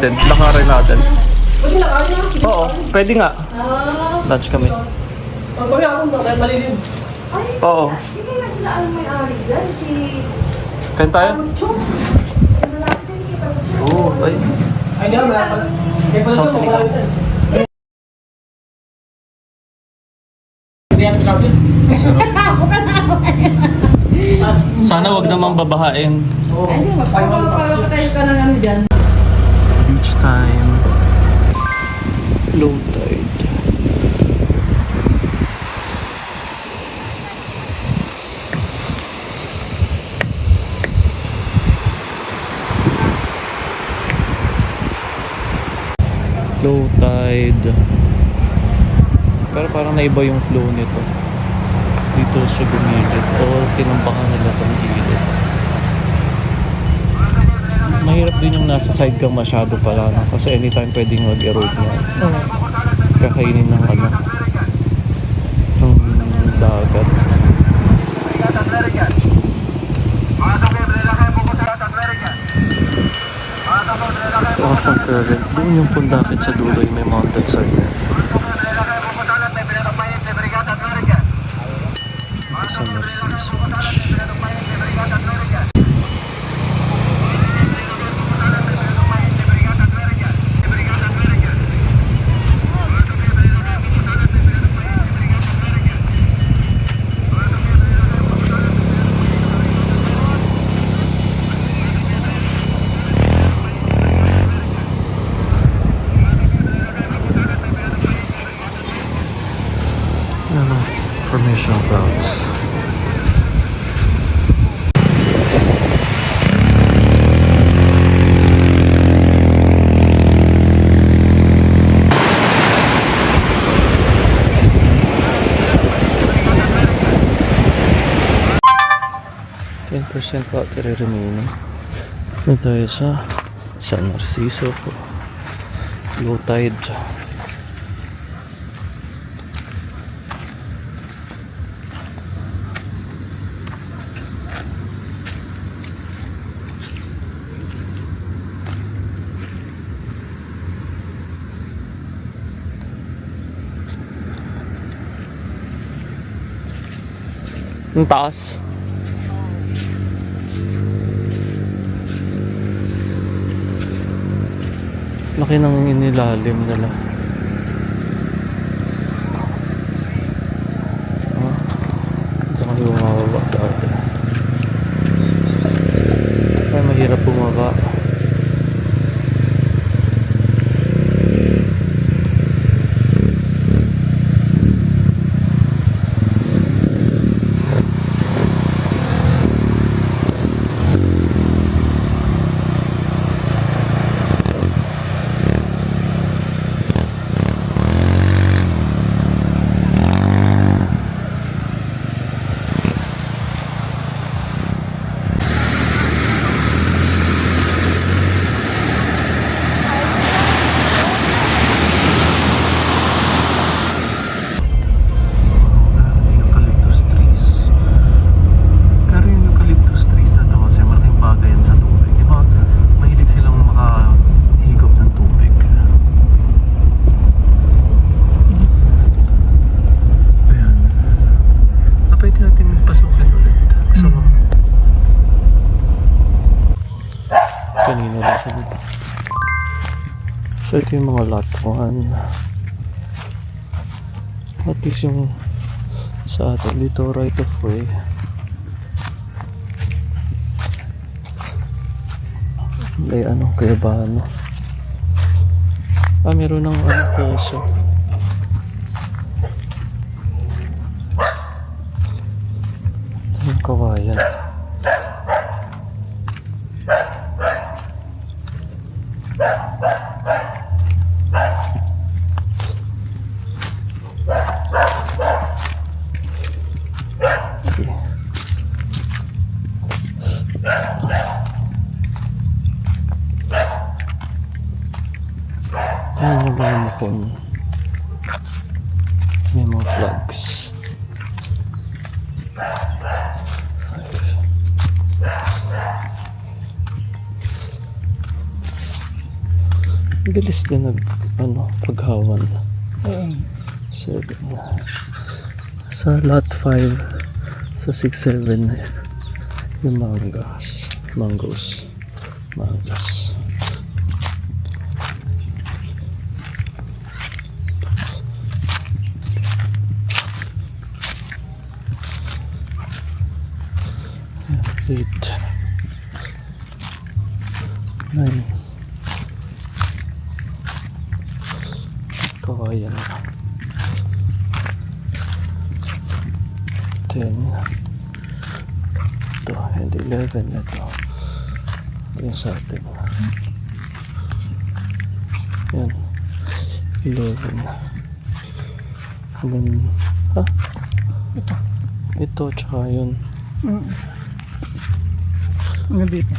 extend. Lakarin natin. Oo, pwede nga. Lunch kami. Pagpapaya akong bakit malilim. Oo. Hindi kaya sila ang may-ari dyan, si Kain tayo? Pabuchong. Ano natin si Pabuchong? Oo, ay. Ay, di ba? Kaya pala Tsaka ito, sinigang. makuha ito. Hindi yan kasabi. Sana wag namang babahain. Ay, di ba? Pagpapatayo ka ng ano dyan. Beach time. Low tide. Low tide. Pero parang naiba yung flow nito. Dito siya gumilid. O tinambakan nila itong ilid. Mahirap din yung nasa side kang masyado pala. No? Kasi anytime pwedeng mag-erode na. Kakainin ng ano. Ng dagat. Lakas ng current. Doon yung pundakit sa dulo yung may mountain side na. Sa Narciso Beach. Formation clouds. %, battery remaining. Na tayo sa San Narciso po. Low tide. Ang taas. Laki ng inilalim nila. Ito kasi bumababa dati. Ay, mahirap bumaba. Kanina ba sa dito? So ito yung mga lot 1. At least yung sa atin dito right of way. May ano kaya ba ano? Meron ng ano puso. Ito yung kawayan. Ayan yung mga mukon. May mga flags. Bilis din paghawan. Oo. 7. Sa lot 5, sa 6, 7, yung mangoes. 8, 9. Kawayan. 10. Ito, and 11. Ito yung sa atin. Yan. 11. Hanggang, ito, tsaka yun. Ano dito?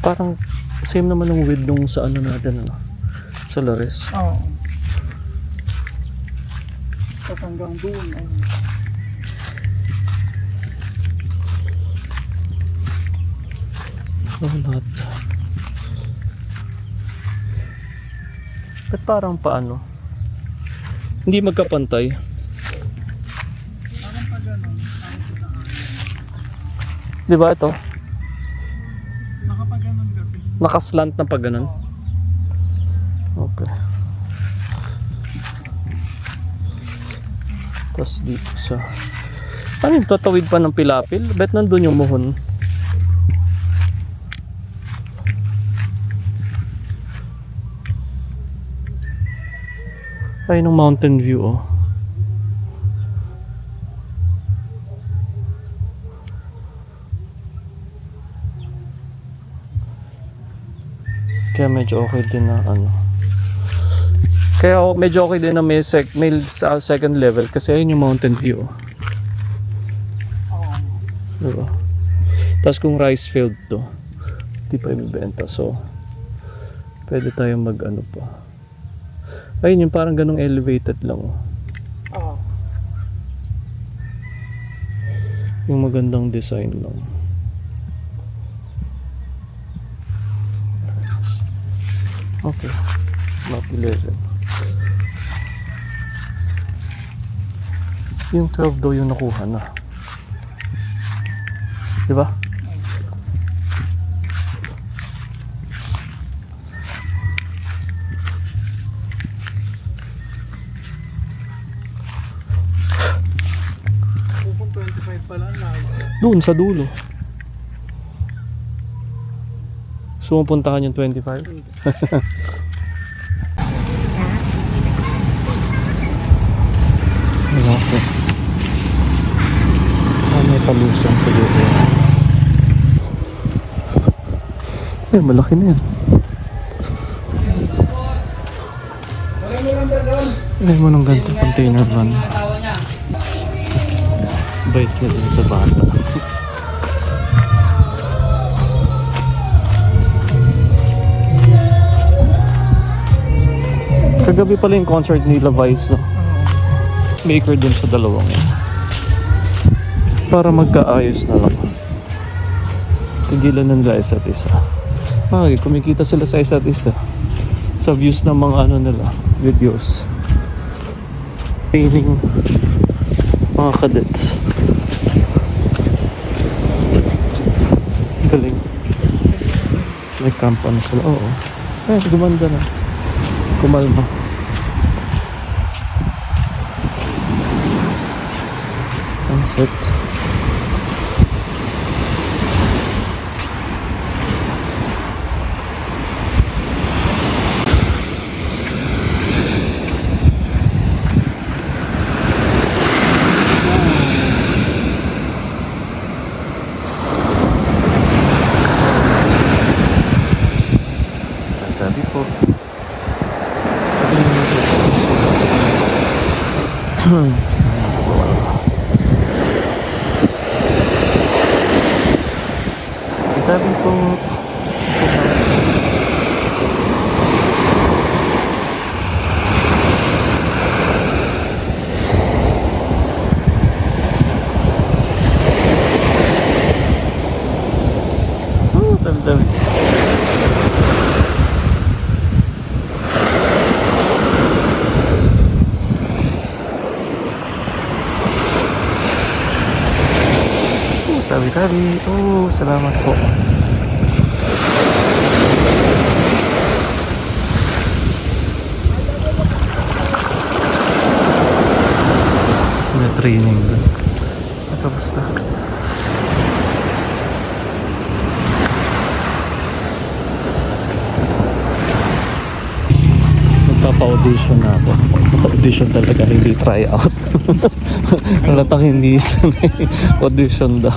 Parang same naman ng width nung sa ano natin, sa Lares. Oo. Tapos hanggang doon. Lahat. Ba't parang paano? Hindi magkapantay. Parang pa ganun. Di ba ito? Nakapag-ganon kasi. Nakaslant na pag ganun. Okay. Tapos dito sa... Ano yung tatawid pa ng pilapil? Bet nandun yung muhon. Ay, nung mountain view, oh. Kaya medyo okay din na ano. Kaya medyo okay din na may sa second level kasi ayun yung mountain view. Oo. Diba? Tapos kung rice field to, di pa ibibenta. So, pwede tayong mag ano pa. Ayun yung parang ganong elevated lang. Oo. Yung magandang design lang. Okay. Not 11. Yung 12 daw yung nakuha na. Diba? Kung 25 pala ang layo. Doon sa dulo. So, mapuntahan yung 25? Okay. May palusong siguro. Eh, malaki na yan. Ilay mo ng ganito container van. Bait niya din sa bata. Kagabi pala yung concert ni Levi's, no? Maker dun sa dalawang yun. Para magkaayos na lang. Tigilan na nila isa't isa. Okay, kumikita sila sa isa't isa. Sa views ng mga ano nila, videos. Training mga cadets. Galing. May kampa na sila. Oo. Eh, gumanda na. Kumalma. Sunset. Sabi po. Sabi po. Tabi-tabi. Okay. Oh, salamat po. May training doon. Ito basta. Magpapa-audition na ako. Audition talaga, hindi try out. Halatang hindi sanay. Audition daw.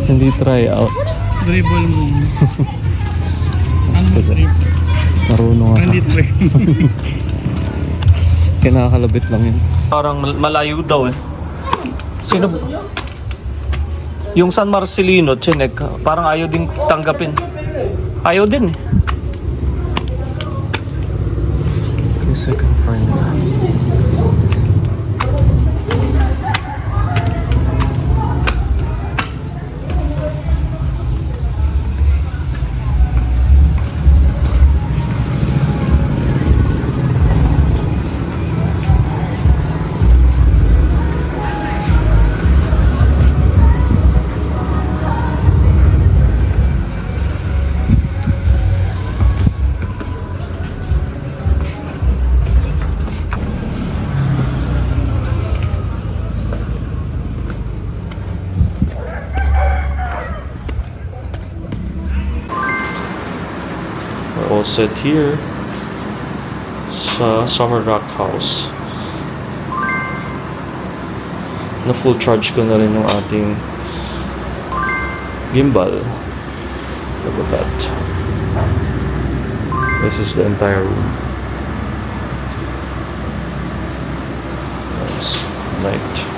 Hindi try out. Dribble mo. Basta ba? Marunong ako. Nandito eh. Kinakalabit lang yun. Parang malayo daw eh. Sino? Yung San Marcelino, chinek. Parang ayaw din tanggapin. Ayaw din eh. 3-second formula. All set here sa Summer Rock House. Na full charge ko na rin yung ating gimbal. Look at that. This is the entire room. Nice. Night.